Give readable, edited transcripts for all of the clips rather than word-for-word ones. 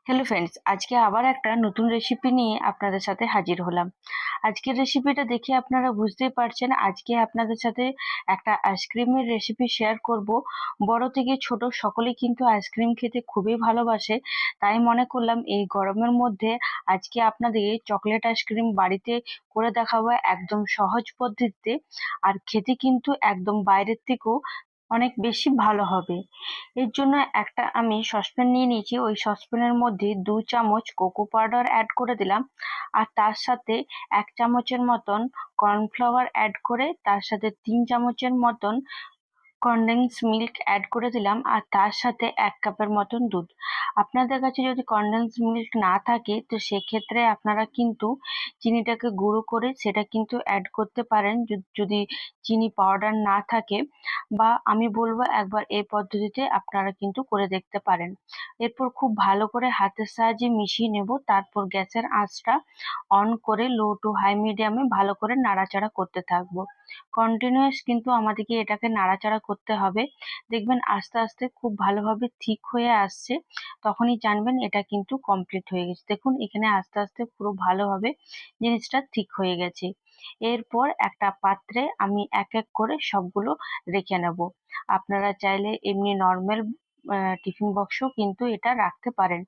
Hello friends, আজকে আবার একটা নতুন রেসিপি নিয়ে আপনাদের সাথে হাজির হলাম। আজকের রেসিপিটা দেখে আপনারা বুঝতেই পারছেন, আজকে আপনাদের সাথে একটা আইসক্রিমের রেসিপি শেয়ার করব। বড় থেকে ছোট সকলেই কিন্তু আইসক্রিম খেতে খুবই ভালোবাসে। তাই মনে করলাম এই গরমের মধ্যে আজকে আপনাদের চকলেট আইসক্রিম বাড়িতে করে দেখাবো একদম সহজ পদ্ধতিতে। আর খেতে কিন্তু একদম বাইরের থেকেও অনেক বেশি ভালো হবে। এর জন্য একটা আমি সসপ্যান নিয়ে নিয়েছি, ওই সসপ্যানের মধ্যে 2 চামচ কোকো পাউডার অ্যাড করে দিলাম, আর তার সাথে 1 চামচের মতন কর্নফ্লাওয়ার অ্যাড করে তার সাথে 3 চামচের মতন কনডেন্স মিল্ক অ্যাড করে দিলাম, আর তার সাথে 1 কাপের মতন দুধ। আপনাদের কাছে যদি কনডেন্স মিল্ক না থাকে তো সেক্ষেত্রে আপনারা কিন্তু চিনিটাকে গুঁড়ো করে সেটা কিন্তু অ্যাড করতে পারেন যদি চিনি পাউডার না থাকে। বা আমি বলবো একবার এই পদ্ধতিতে আপনারা কিন্তু করে দেখতে পারেন। এরপর খুব ভালো করে হাতের সাহায্যে মিশিয়ে নেব, তারপর গ্যাসের আঁচটা অন করে লো টু হাই মিডিয়ামে ভালো করে নাড়াচাড়া করতে থাকবো। কন্টিনিউয়াস কিন্তু আমাদেরকে এটাকে নাড়াচাড়া করতে হবে। দেখবেন আস্তে আস্তে খুব ভালোভাবে ঠিক হয়ে আসছে, তখনই জানবেন এটা কিন্তু কমপ্লিট হয়ে গেছে। দেখুন এখানে আস্তে আস্তে পুরো ভালোভাবে জিনিসটা ঠিক হয়ে গেছে। এরপর একটা পাত্রে আমি এক এক করে সবগুলো রেখে নেব। আপনারা চাইলে এমনি নর্মাল টিফিন বক্সও কিন্তু এটা রাখতে পারেন।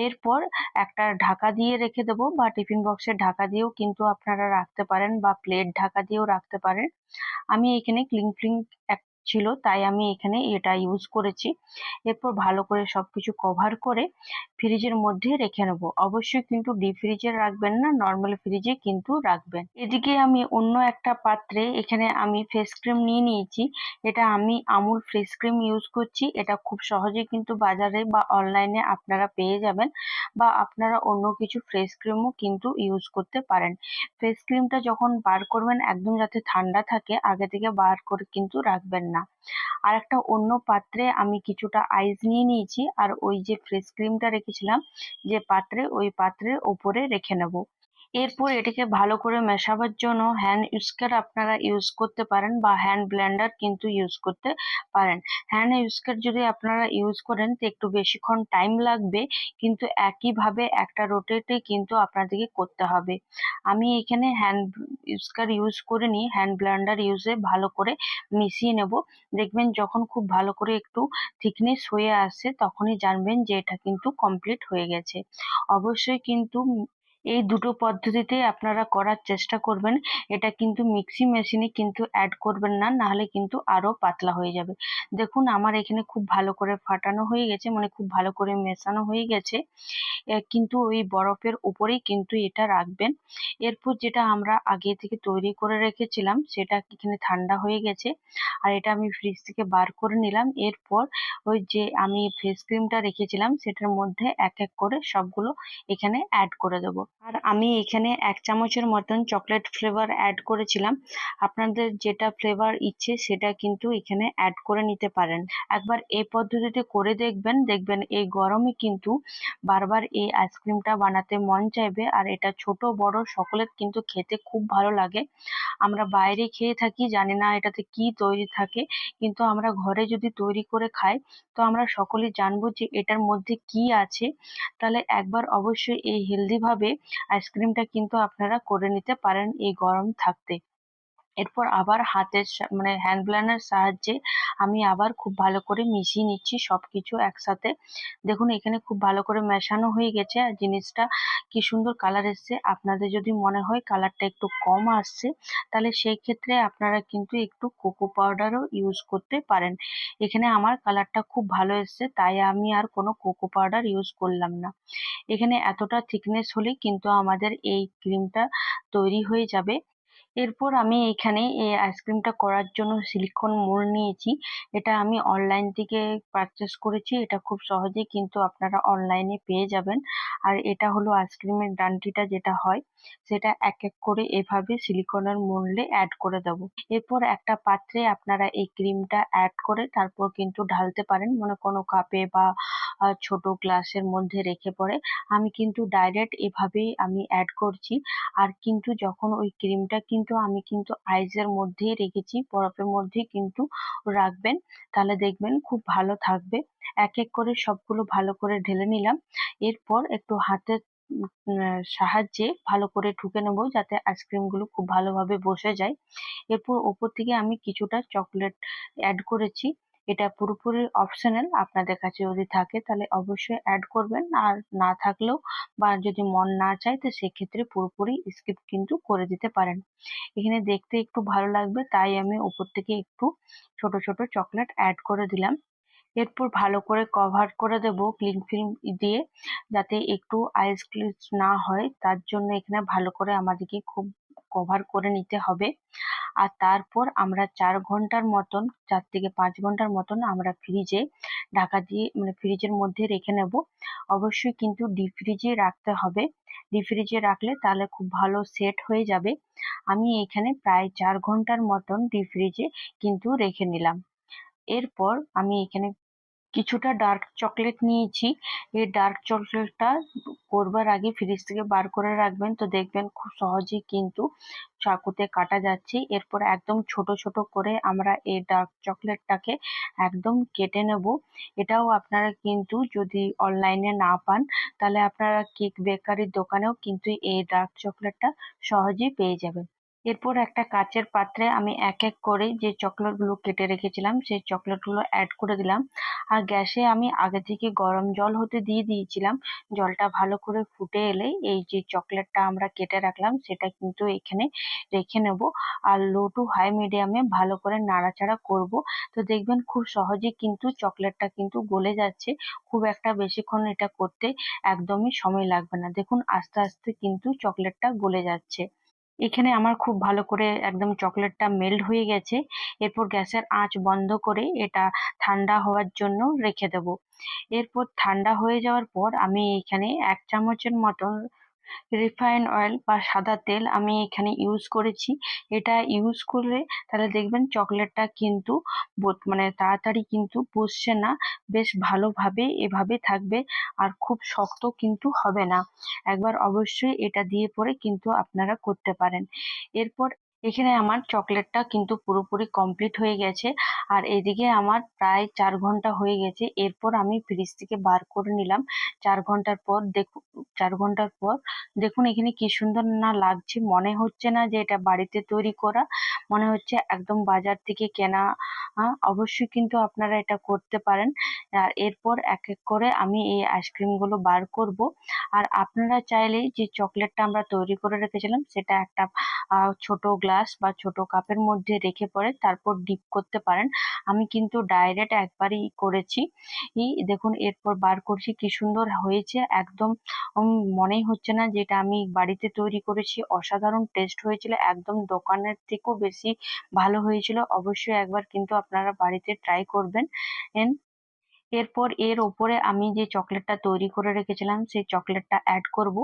এরপর একটা ঢাকা দিয়ে রেখে দেবো, বা টিফিন বক্সের ঢাকা দিয়েও কিন্তু আপনারা রাখতে পারেন, বা প্লেট ঢাকা দিয়েও রাখতে পারেন। আমি এখানে ক্লিং ফিল্ম ছিল তাই আমি এখানে এটা ইউজ করেছি। এরপর ভালো করে সবকিছু কভার করে ফ্রিজের মধ্যে রেখে নেব। অবশ্যই কিন্তু ডিপ ফ্রিজে রাখবেন না, নর্মাল ফ্রিজে কিন্তু রাখবেন। এদিকে আমি অন্য একটা পাত্রে এখানে আমি ফেস ক্রিম নিয়ে নিয়েছি। এটা আমি আমুল ফেস ক্রিম ইউজ করছি। এটা খুব সহজে কিন্তু বাজারে বা অনলাইনে আপনারা পেয়ে যাবেন, বা আপনারা অন্য কিছু ফেস ক্রিমও কিন্তু ইউজ করতে পারেন। ফেস ক্রিমটা যখন বার করবেন একদম যাতে ঠান্ডা থাকে, আগে থেকে বার করে কিন্তু রাখবেন না। আর একটা অন্য পাত্রে আমি কিছুটা আইস নিয়ে নিয়েছি, আর ওই যে ফেস ক্রিমটা রেখেছিলাম যে পাত্রে, ওই পাত্রের ওপরে রেখে নেব। এরপর এটাকে ভালো করে মেশাবার জন্য হ্যান্ড উইস্কার আপনারা ইউজ করতে পারেন, বা হ্যান্ড ব্লেন্ডার কিন্তু ইউজ করতে পারেন। হ্যান্ড উইস্কার যদি আপনারা ইউজ করেন তো একটু বেশিক্ষণ টাইম লাগবে, কিন্তু একইভাবে একটা রোটেটে কিন্তু আপনাদেরকে করতে হবে। আমি এখানে হ্যান্ড উইস্কার ইউজ করে নিই, হ্যান্ড ব্লেন্ডার ইউজে ভালো করে মিশিয়ে নেব। দেখবেন যখন খুব ভালো করে একটু থিকনেস হয়ে আসছে তখনই জানবেন যে এটা কিন্তু কমপ্লিট হয়ে গেছে। অবশ্যই কিন্তু এই দুটো পদ্ধতিতেই আপনারা করার চেষ্টা করবেন। এটা কিন্তু মিক্সি মেশিনে কিন্তু অ্যাড করবেন না, নাহলে কিন্তু আরো পাতলা হয়ে যাবে। দেখুন আমার এখানে খুব ভালো করে ফাটানো হয়ে গেছে, মানে খুব ভালো করে মেশানো হয়ে গেছে। কিন্তু ওই বরফের উপরেই কিন্তু এটা রাখবেন। এরপর যেটা আমরা আগে থেকে তৈরি করে রেখেছিলাম সেটা এখানে ঠান্ডা হয়ে গেছে, আর এটা আমি ফ্রিজ থেকে বার করে নিলাম। এরপর ওই যে আমি ফেস ক্রিমটা রেখেছিলাম সেটার মধ্যে এক এক করে সবগুলো এখানে অ্যাড করে দেবো। আর আমি এখানে 1 চামচের মতন চকলেট ফ্লেভার অ্যাড করেছিলাম। আপনাদের যেটা ফ্লেভার ইচ্ছে সেটা কিন্তু এখানে অ্যাড করে নিতে পারেন। একবার এই পদ্ধতিতে করে দেখবেন, দেখবেন এই গরমে কিন্তু বারবার এই আইসক্রিমটা বানাতে মন চাইবে। আর এটা ছোট বড় সকলের কিন্তু খেতে খুব ভালো লাগে। আমরা বাইরে খেয়ে থাকি, জানি না এটাতে কি তৈরি থাকে, কিন্তু আমরা ঘরে যদি তৈরি করে খাই তো আমরা সকলেই জানবো যে এটার মধ্যে কি আছে। তাহলে একবার অবশ্যই এই হেলদি ভাবে আইসক্রিমটা কিন্তু আপনারা করে নিতে পারেন এই গরম থাকতে। এরপর আবার হাতের মানে হ্যান্ড ব্লেন্ডারের সাহায্যে আমি আবার খুব ভালো করে মিশিয়ে নিচ্ছি সবকিছু একসাথে। দেখুন এখানে খুব ভালো করে মেশানো হয়ে গেছে, আর জিনিসটা কি সুন্দর কালার এসছে। আপনাদের যদি মনে হয় কালারটা একটু কম আসছে তাহলে সেই ক্ষেত্রে আপনারা কিন্তু একটু কোকো পাউডারও ইউজ করতে পারেন। এখানে আমার কালারটা খুব ভালো এসছে তাই আমি আর কোনো কোকো পাউডার ইউজ করলাম না। এখানে এতটা থিকনেস হলেই কিন্তু আমাদের এই ক্রিমটা তৈরি হয়ে যাবে। এরপর আমি এখানে এই আইসক্রিমটা করার জন্য সিলিকন মোল্ড নিয়েছি। এটা আমি অনলাইন থেকে পারচেস করেছি। এটা খুব সহজেই কিন্তু আপনারা অনলাইনে পেয়ে যাবেন। আর এটা হলো আইসক্রিমের ডান্ডিটা যেটা হয় সেটা এক এক করে এভাবে সিলিকনের মোল্ডে অ্যাড করে দেবো। এরপর একটা পাত্রে আপনারা এই ক্রিমটা অ্যাড করে তারপর কিন্তু ঢালতে পারেন, মানে কোনো কাপে বা ছোট গ্লাসের মধ্যে রেখে পরে। আমি কিন্তু ডাইরেক্ট এভাবেই আমি অ্যাড করছি। আর কিন্তু যখন ওই ক্রিমটা কিন্তু কিন্তু আমি কিন্তু আইসের মধ্যেই রেখেছি, বরফের মধ্যেই কিন্তু রাখবেন, তাহলে দেখবেন খুব ভালো থাকবে। এক এক করে সবগুলো ভালো করে ঢেলে নিলাম। এরপর একটু হাতের সাহায্যে ভালো করে ঠুকে নেবো যাতে আইসক্রিম গুলো খুব ভালোভাবে বসে যায়। এরপর ওপর থেকে আমি কিছুটা চকলেট অ্যাড করেছি। এটা পুরোপুরি অপশনাল, আপনাদের কাছে যদি থাকে তাহলে অবশ্যই অ্যাড করবেন, আর না থাকলেও বা যদি মন না চায় তো সেক্ষেত্রে পুরোপুরি স্কিপ কিন্তু করে দিতে পারেন। এখানে দেখতে একটু ভালো লাগবে তাই আমি উপর থেকে একটু ছোট ছোট চকলেট অ্যাড করে দিলাম। এরপর ভালো করে কভার করে দেবো ক্লিং ফিল্ম দিয়ে, যাতে একটু আইস গ্লিচ না হয়, তার জন্য এখানে ভালো করে আমাদেরকে খুব কভার করে নিতে হবে। আর তারপর আমরা 4 ঘন্টার মতন, 4 থেকে 5 ঘন্টার মতন আমরা ফ্রিজে ঢাকা দিয়ে মানে ফ্রিজের মধ্যে রেখে নেব। অবশ্যই কিন্তু ডিপ ফ্রিজে রাখতে হবে, ডিপ ফ্রিজে রাখলে তাহলে খুব ভালো সেট হয়ে যাবে। আমি এখানে প্রায় 4 ঘন্টার মতন ডিপ ফ্রিজে কিন্তু রেখে নিলাম। এরপর আমি এখানে কিছুটা ডার্ক চকলেট নিয়েছি। এই ডার্ক চকলেটটা করবার আগে ফ্রিজ থেকে বার করে রাখবেন, তো দেখবেন খুব সহজেই কিন্তু চাকুতে কাটা যাচ্ছে। এরপর একদম ছোট ছোট করে আমরা এই ডার্ক চকলেটটাকে একদম কেটে নেব। এটাও আপনারা কিন্তু যদি অনলাইনে না পান তাহলে আপনারা কেক বেকারির দোকানেও কিন্তু এই ডার্ক চকলেটটা সহজেই পেয়ে যাবেন। এরপর একটা কাচের পাত্রে আমি এক এক করে যে চকলেটগুলো কেটে রেখেছিলাম সেই চকলেটগুলো অ্যাড করে দিলাম। আর গ্যাসে আমি আগে থেকে গরম জল হতে দিয়ে দিয়েছিলাম। জলটা ভালো করে ফুটে এলেই এই যে চকলেটটা আমরা কেটে রাখলাম সেটা কিন্তু এখানে রেখে নেব। আর লো টু হাই মিডিয়ামে ভালো করে নাড়াচাড়া করব। তো দেখবেন খুব সহজে কিন্তু চকলেটটা কিন্তু গলে যাচ্ছে। খুব একটা বেশিক্ষণ এটা করতে একদমই সময় লাগবে না। দেখুন আস্তে আস্তে কিন্তু চকলেটটা গলে যাচ্ছে। এখানে আমার খুব ভালো করে একদম চকলেটটা মেল্ট হয়ে গেছে। এরপর গ্যাসের আঁচ বন্ধ করে এটা ঠান্ডা হওয়ার জন্য রেখে দেব। এরপর ঠান্ডা হয়ে যাওয়ার পর আমি এখানে 1 চামচের মতন রিফাইন অয়েল বা সাদা তেল আমি এখানে ইউজ করেছি। এটা ইউজ করলে তাহলে দেখবেন চকলেটটা কিন্তু মানে তাড়াতাড়ি কিন্তু বসছে না, বেশ ভালোভাবে এভাবে থাকবে, আর খুব শক্ত কিন্তু হবে না। একবার অবশ্যই এটা দিয়ে পরে কিন্তু আপনারা করতে পারেন। এরপর এখানে আমার চকলেটটা কিন্তু পুরোপুরি কমপ্লিট হয়ে গেছে, আর এদিকে আমার প্রায় 4 ঘন্টা হয়ে গেছে। এরপর আমি ফ্রিজ থেকে বার করে নিলাম 4 ঘন্টার পর। দেখুন 4 ঘন্টার পর দেখুন এখানে কি সুন্দর না লাগছে, মনে হচ্ছে না যে এটা বাড়িতে তৈরি করা, মনে হচ্ছে একদম বাজার থেকে কেনা। অবশ্যই কিন্তু আপনারা এটা করতে পারেন। আর এরপর এক এক করে আমি এই আইসক্রিম গুলো বার করব। আর আপনারা চাইলেই যে চকলেটটা আমরা তৈরি করে রেখেছিলাম সেটা একটা ছোট গ্লাস বা ছোট কাপের মধ্যে রেখে পরে তারপর ডিপ করতে পারেন। আমি কিন্তু ডাইরেক্ট একবারই করেছি। দেখুন এরপর বার করছি কি সুন্দর হয়েছে, একদম মনেই হচ্ছে না যে এটা আমি বাড়িতে তৈরি করেছি। অসাধারণ টেস্ট হয়েছিল, একদম দোকানের থেকেও বেশি ভালো হয়েছিল। অবশ্যই একবার কিন্তু আপনারা বাড়িতে ট্রাই করবেন। এরপর এর ওপরে আমি যে চকলেটটা তৈরি করে রেখেছিলাম সেই চকলেটটা অ্যাড করব।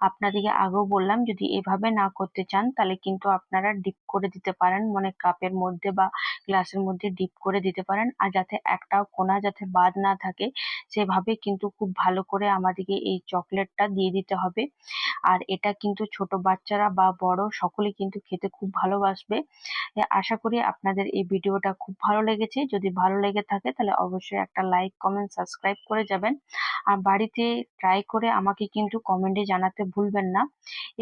আপনাদেরকে আগেও বললাম যদি এভাবে না করতে চান তাহলে কিন্তু আপনারা ডিপ করে দিতে পারেন, মানে কাপের মধ্যে বা গ্লাসের মধ্যে ডিপ করে দিতে পারেন। আর যাতে একটাও কোণা যাতে বাদ না থাকে সেভাবে কিন্তু খুব ভালো করে আমাদেরকে এই চকলেটটা দিয়ে দিতে হবে। আর এটা কিন্তু ছোট বাচ্চারা বা বড় সকলে কিন্তু খেতে খুব ভালোবাসবে। আশা করি আপনাদের এই ভিডিওটা খুব ভালো লেগেছে। যদি ভালো লেগে থাকে তাহলে অবশ্যই একটা লাইক, কমেন্ট, সাবস্ক্রাইব করে যাবেন। আর বাড়িতে ট্রাই করে আমাকে কিন্তু কমেন্টে জানাতে ভুলবেন না।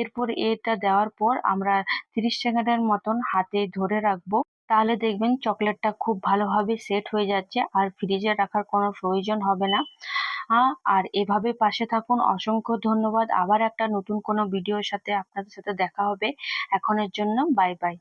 এরপর এটা দেওয়ার পর আমরা 30 সেকেন্ডের মতন হাতে ধরে রাখবো। তাহলে দেখবেন চকলেটটা খুব ভালোভাবে সেট হয়ে যাচ্ছে আর ফ্রিজে রাখার কোনো প্রয়োজন হবে না। আর এভাবে পাশে থাকুন। অসংখ্য ধন্যবাদ। আবার একটা নতুন কোনো ভিডিওর সাথে আপনাদের সাথে দেখা হবে। এখনের জন্য বাই বাই।